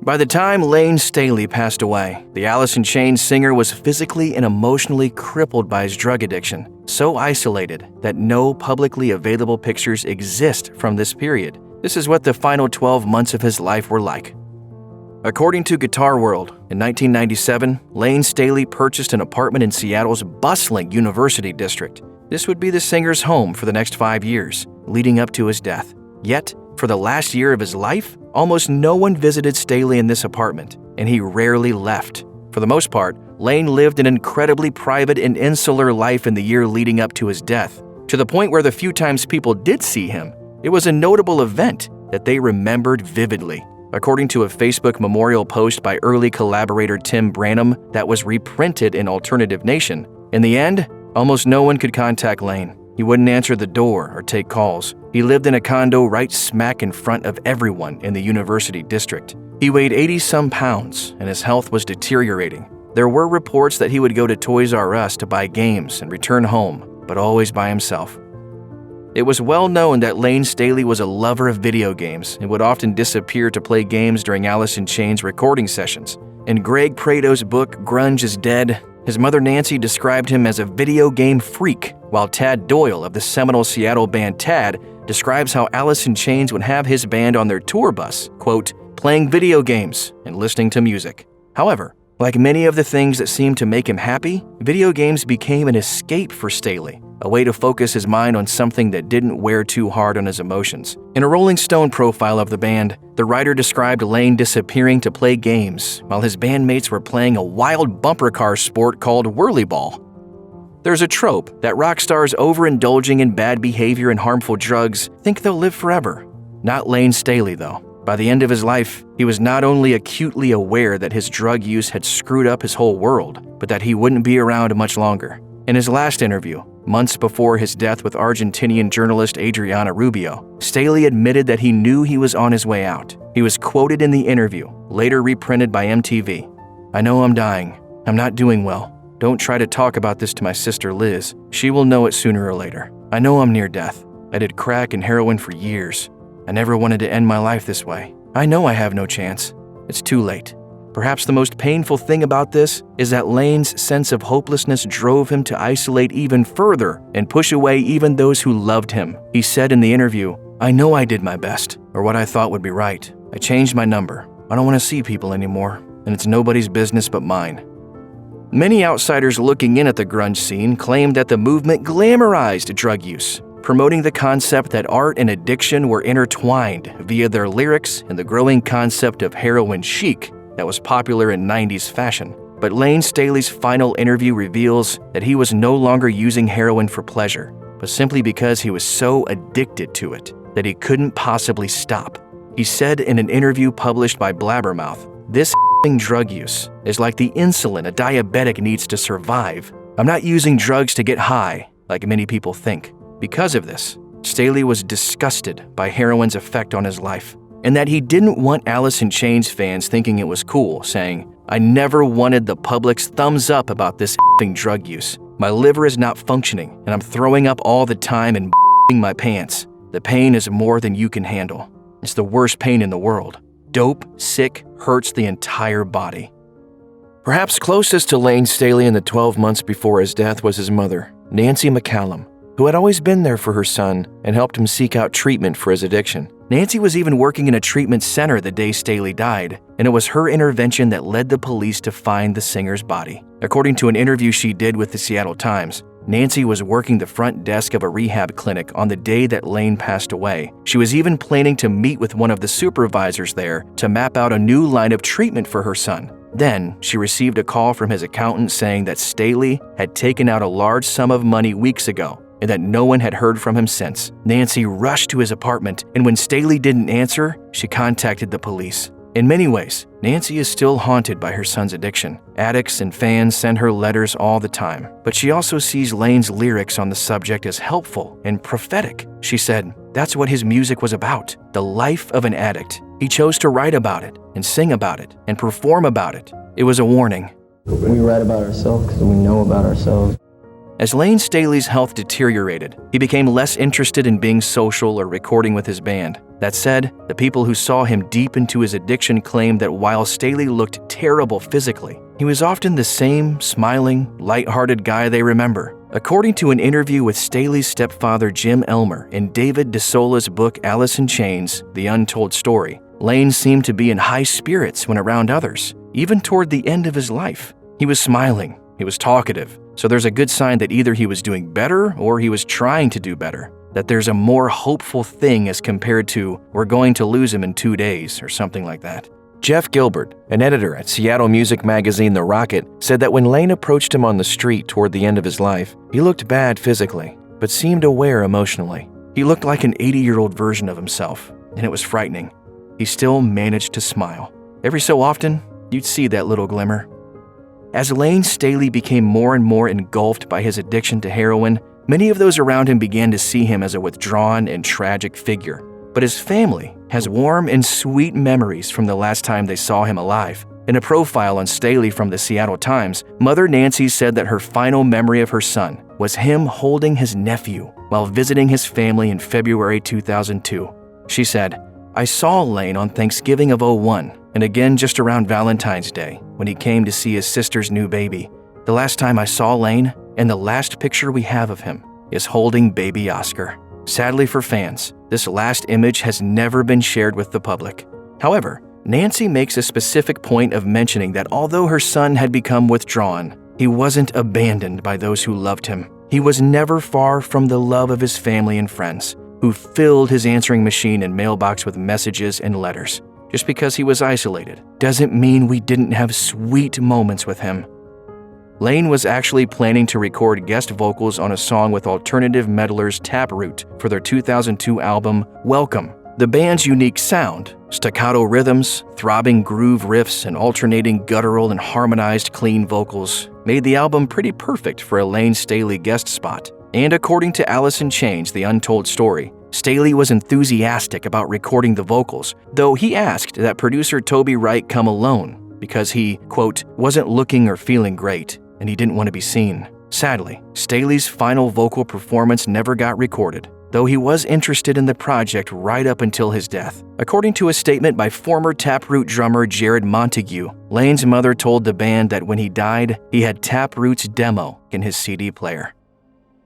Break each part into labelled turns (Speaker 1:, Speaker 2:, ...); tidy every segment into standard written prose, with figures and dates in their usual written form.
Speaker 1: By the time Lane Staley passed away, the Alice in Chains singer was physically and emotionally crippled by his drug addiction, so isolated that no publicly available pictures exist from this period. This is what the final 12 months of his life were like. According to Guitar World, in 1997, Lane Staley purchased an apartment in Seattle's bustling University District. This would be the singer's home for the next 5 years, leading up to his death. Yet, for the last year of his life, almost no one visited Staley in this apartment, and he rarely left. For the most part, Lane lived an incredibly private and insular life in the year leading up to his death, to the point where the few times people did see him, it was a notable event that they remembered vividly. According to a Facebook memorial post by early collaborator Tim Branham that was reprinted in Alternative Nation, in the end, almost no one could contact Lane. He wouldn't answer the door or take calls. He lived in a condo right smack in front of everyone in the University District. He weighed 80-some pounds, and his health was deteriorating. There were reports that he would go to Toys R Us to buy games and return home, but always by himself. It was well known that Lane Staley was a lover of video games and would often disappear to play games during Alice in Chains recording sessions. In Greg Prado's book, Grunge is Dead, his mother Nancy described him as a video game freak, while Tad Doyle of the seminal Seattle band Tad describes how Alice in Chains would have his band on their tour bus, quote, playing video games and listening to music. However, like many of the things that seemed to make him happy, video games became an escape for Staley, a way to focus his mind on something that didn't wear too hard on his emotions. In a Rolling Stone profile of the band, the writer described Lane disappearing to play games while his bandmates were playing a wild bumper car sport called whirly ball. There's a trope that rock stars overindulging in bad behavior and harmful drugs think they'll live forever. Not Lane Staley, though. By the end of his life, he was not only acutely aware that his drug use had screwed up his whole world, but that he wouldn't be around much longer. In his last interview, months before his death with Argentinian journalist Adriana Rubio, Staley admitted that he knew he was on his way out. He was quoted in the interview, later reprinted by MTV. "I know I'm dying. I'm not doing well. Don't try to talk about this to my sister Liz. She will know it sooner or later. I know I'm near death. I did crack and heroin for years. I never wanted to end my life this way. I know I have no chance. It's too late." Perhaps the most painful thing about this is that Lane's sense of hopelessness drove him to isolate even further and push away even those who loved him. He said in the interview, "I know I did my best, or what I thought would be right. I changed my number. I don't want to see people anymore, and it's nobody's business but mine." Many outsiders looking in at the grunge scene claimed that the movement glamorized drug use, promoting the concept that art and addiction were intertwined via their lyrics and the growing concept of heroin chic that was popular in 90s fashion. But Lane Staley's final interview reveals that he was no longer using heroin for pleasure, but simply because he was so addicted to it that he couldn't possibly stop. He said in an interview published by Blabbermouth, "This drug use is like the insulin a diabetic needs to survive. I'm not using drugs to get high, like many people think." Because of this, Staley was disgusted by heroin's effect on his life, and that he didn't want Alice in Chains fans thinking it was cool, saying, "I never wanted the public's thumbs up about this drug use. My liver is not functioning, and I'm throwing up all the time and my pants. The pain is more than you can handle. It's the worst pain in the world. Dope, sick, hurts the entire body." Perhaps closest to Lane Staley in the 12 months before his death was his mother, Nancy McCallum, who had always been there for her son and helped him seek out treatment for his addiction. Nancy was even working in a treatment center the day Staley died, and it was her intervention that led the police to find the singer's body. According to an interview she did with the Seattle Times, Nancy was working the front desk of a rehab clinic on the day that Lane passed away. She was even planning to meet with one of the supervisors there to map out a new line of treatment for her son. Then, she received a call from his accountant saying that Staley had taken out a large sum of money weeks ago and that no one had heard from him since. Nancy rushed to his apartment, and when Staley didn't answer, she contacted the police. In many ways, Nancy is still haunted by her son's addiction. Addicts and fans send her letters all the time, but she also sees Lane's lyrics on the subject as helpful and prophetic. She said, "That's what his music was about, the life of an addict. He chose to write about it and sing about it and perform about it. It was a warning."
Speaker 2: We write about ourselves because we know about ourselves.
Speaker 1: As Lane Staley's health deteriorated, he became less interested in being social or recording with his band. That said, the people who saw him deep into his addiction claimed that while Staley looked terrible physically, he was often the same smiling, lighthearted guy they remember. According to an interview with Staley's stepfather Jim Elmer in David DeSola's book Alice in Chains, The Untold Story, Lane seemed to be in high spirits when around others, even toward the end of his life. He was smiling, he was talkative, so there's a good sign that either he was doing better or he was trying to do better, that there's a more hopeful thing as compared to we're going to lose him in 2 days or something like that. Jeff Gilbert, an editor at Seattle music magazine The Rocket, said that when Lane approached him on the street toward the end of his life, he looked bad physically, but seemed aware emotionally. He looked like an 80-year-old version of himself, and it was frightening. He still managed to smile. Every so often, you'd see that little glimmer. As Lane Staley became more and more engulfed by his addiction to heroin, many of those around him began to see him as a withdrawn and tragic figure. But his family has warm and sweet memories from the last time they saw him alive. In a profile on Staley from the Seattle Times, Mother Nancy said that her final memory of her son was him holding his nephew while visiting his family in February 2002. She said, "I saw Lane on Thanksgiving of '01 and again just around Valentine's Day when he came to see his sister's new baby. The last time I saw Lane, and the last picture we have of him, is holding baby Oscar." Sadly for fans, this last image has never been shared with the public. However, Nancy makes a specific point of mentioning that although her son had become withdrawn, he wasn't abandoned by those who loved him. He was never far from the love of his family and friends, who filled his answering machine and mailbox with messages and letters. Just because he was isolated doesn't mean we didn't have sweet moments with him. Lane was actually planning to record guest vocals on a song with alternative metalers Taproot for their 2002 album, Welcome. The band's unique sound, staccato rhythms, throbbing groove riffs, and alternating guttural and harmonized clean vocals made the album pretty perfect for a Lane Staley guest spot. And according to Alice in Chains, The Untold Story, Staley was enthusiastic about recording the vocals, though he asked that producer Toby Wright come alone because he, quote, wasn't looking or feeling great, and he didn't want to be seen. Sadly, Staley's final vocal performance never got recorded, though he was interested in the project right up until his death. According to a statement by former Taproot drummer Jared Montague, Lane's mother told the band that when he died, he had Taproot's demo in his CD player.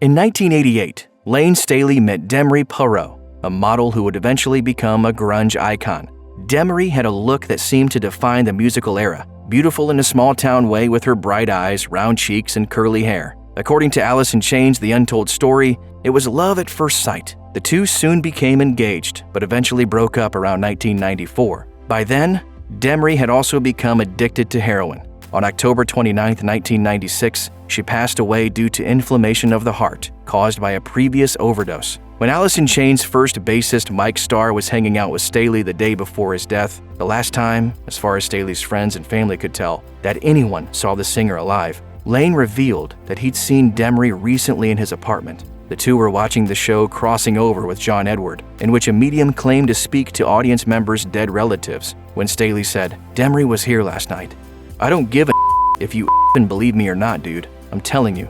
Speaker 1: In 1988, Lane Staley met Demery Perreault, a model who would eventually become a grunge icon. Demery had a look that seemed to define the musical era, beautiful in a small-town way with her bright eyes, round cheeks, and curly hair. According to Alice in Chains, The Untold Story, it was love at first sight. The two soon became engaged, but eventually broke up around 1994. By then, Demery had also become addicted to heroin. On October 29, 1996, she passed away due to inflammation of the heart caused by a previous overdose. When Alice in Chains' first bassist Mike Starr was hanging out with Staley the day before his death, the last time, as far as Staley's friends and family could tell, that anyone saw the singer alive, Lane revealed that he'd seen Demery recently in his apartment. The two were watching the show Crossing Over with John Edward, in which a medium claimed to speak to audience members' dead relatives, when Staley said, "Demery was here last night. I don't give a if you believe me or not, dude. I'm telling you,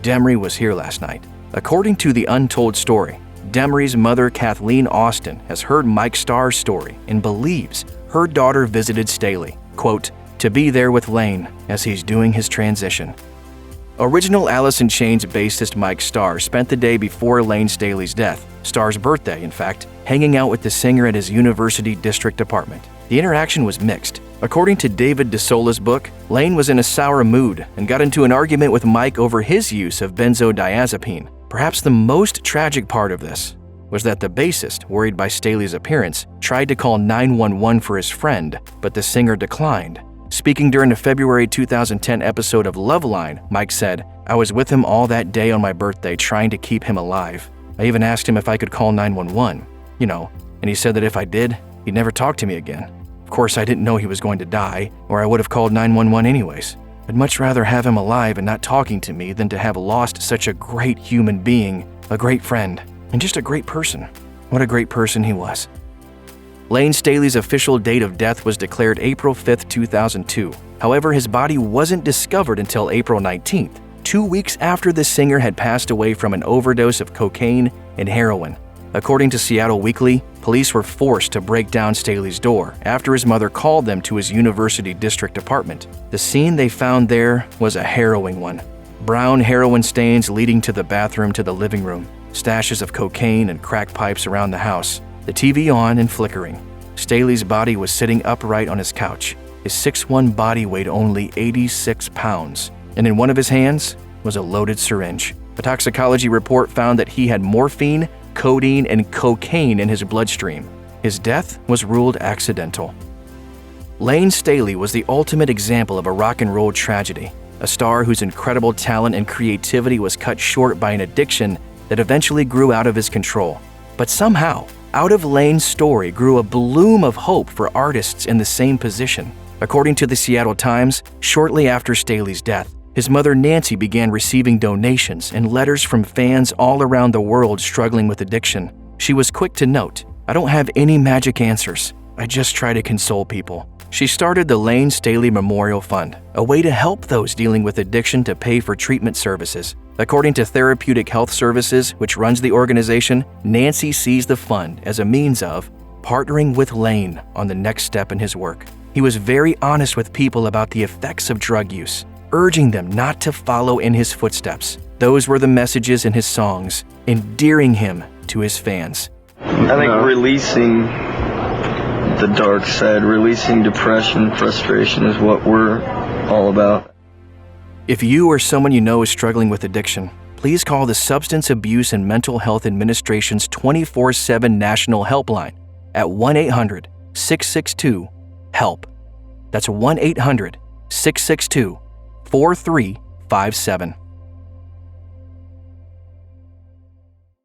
Speaker 1: Demery was here last night." According to The Untold Story, Demery's mother, Kathleen Austin, has heard Mike Starr's story and believes her daughter visited Staley, quote, to be there with Lane as he's doing his transition. Original Alice in Chains bassist Mike Starr spent the day before Lane Staley's death, Starr's birthday in fact, hanging out with the singer at his University District apartment. The interaction was mixed. According to David DeSola's book, Lane was in a sour mood and got into an argument with Mike over his use of benzodiazepine. Perhaps the most tragic part of this was that the bassist, worried by Staley's appearance, tried to call 911 for his friend, but the singer declined. Speaking during a February 2010 episode of Loveline, Mike said, "I was with him all that day on my birthday trying to keep him alive. I even asked him if I could call 911, and he said that if I did, he'd never talk to me again. Of course, I didn't know he was going to die, or I would have called 911 anyways. I'd much rather have him alive and not talking to me than to have lost such a great human being, a great friend, and just a great person. What a great person he was." Lane Staley's official date of death was declared April 5, 2002. However, his body wasn't discovered until April 19th. 2 weeks after the singer had passed away from an overdose of cocaine and heroin. According to Seattle Weekly, police were forced to break down Staley's door after his mother called them to his University District apartment. The scene they found there was a harrowing one. Brown heroin stains leading to the bathroom to the living room, stashes of cocaine and crack pipes around the house, the TV on and flickering. Staley's body was sitting upright on his couch. His 6'1" body weighed only 86 pounds, and in one of his hands was a loaded syringe. A toxicology report found that he had morphine, codeine, and cocaine in his bloodstream. His death was ruled accidental. Layne Staley was the ultimate example of a rock and roll tragedy, a star whose incredible talent and creativity was cut short by an addiction that eventually grew out of his control. But somehow, out of Layne's story grew a bloom of hope for artists in the same position. According to the Seattle Times, shortly after Staley's death, his mother Nancy began receiving donations and letters from fans all around the world struggling with addiction. She was quick to note, "I don't have any magic answers. I just try to console people." She started the Layne Staley Memorial Fund, a way to help those dealing with addiction to pay for treatment services. According to Therapeutic Health Services, which runs the organization, Nancy sees the fund as a means of partnering with Layne on the next step in his work. He was very honest with people about the effects of drug use, urging them not to follow in his footsteps. Those were the messages in his songs, endearing him to his fans.
Speaker 2: I think releasing the dark side, releasing depression, frustration is what we're all about.
Speaker 1: If you or someone you know is struggling with addiction, please call the Substance Abuse and Mental Health Administration's 24/7 national helpline at 1-800-662-HELP. That's 1-800-662-4357.